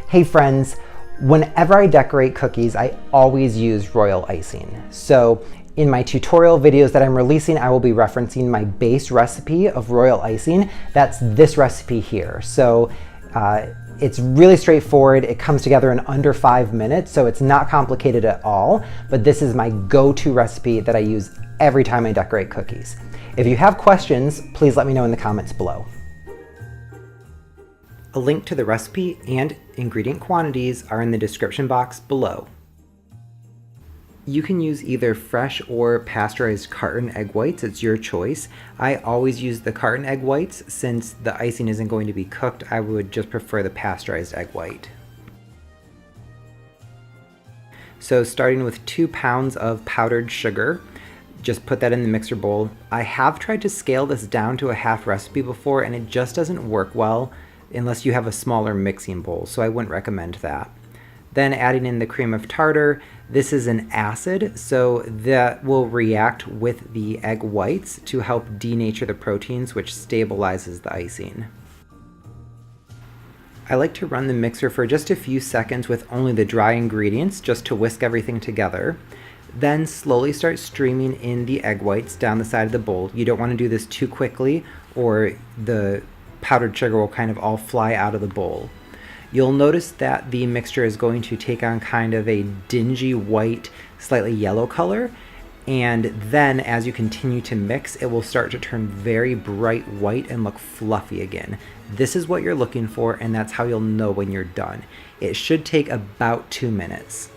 Hey friends, whenever I decorate cookies, I always use Royal Icing. So in my tutorial videos that I'm releasing, I will be referencing my base recipe of Royal Icing. That's this recipe here. So it's really straightforward. It comes together in under 5 minutes, so it's not complicated at all, but this is my go-to recipe that I use every time I decorate cookies. If you have questions, please let me know in the comments below. A link to the recipe and ingredient quantities are in the description box below. You can use either fresh or pasteurized carton egg whites, it's your choice. I always use the carton egg whites. Since the icing isn't going to be cooked, I would just prefer the pasteurized egg white. So starting with 2 pounds of powdered sugar, just put that in the mixer bowl. I have tried to scale this down to a half recipe before and it just doesn't work well unless you have a smaller mixing bowl, so I wouldn't recommend that. Then adding in the cream of tartar. This is an acid, so that will react with the egg whites to help denature the proteins, which stabilizes the icing. I like to run the mixer for just a few seconds with only the dry ingredients, just to whisk everything together. Then slowly start streaming in the egg whites down the side of the bowl. You don't want to do this too quickly or the powdered sugar will kind of all fly out of the bowl. You'll notice that the mixture is going to take on kind of a dingy white, slightly yellow color, and then as you continue to mix, it will start to turn very bright white and look fluffy again. This is what you're looking for, and that's how you'll know when you're done. It should take about 2 minutes.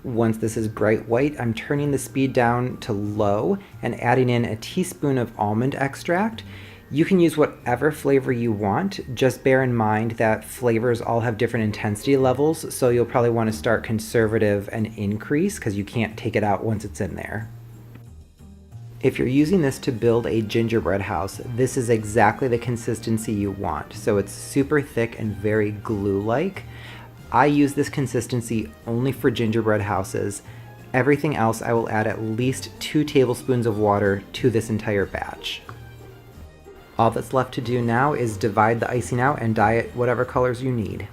Once this is bright white, I'm turning the speed down to low and adding in a teaspoon of almond extract. You can use whatever flavor you want. Just bear in mind that flavors all have different intensity levels, so you'll probably want to start conservative and increase because you can't take it out once it's in there. If you're using this to build a gingerbread house, this is exactly the consistency you want. So it's super thick and very glue-like. I use this consistency only for gingerbread houses. Everything else I will add at least 2 tablespoons of water to this entire batch. All that's left to do now is divide the icing out and dye it whatever colors you need.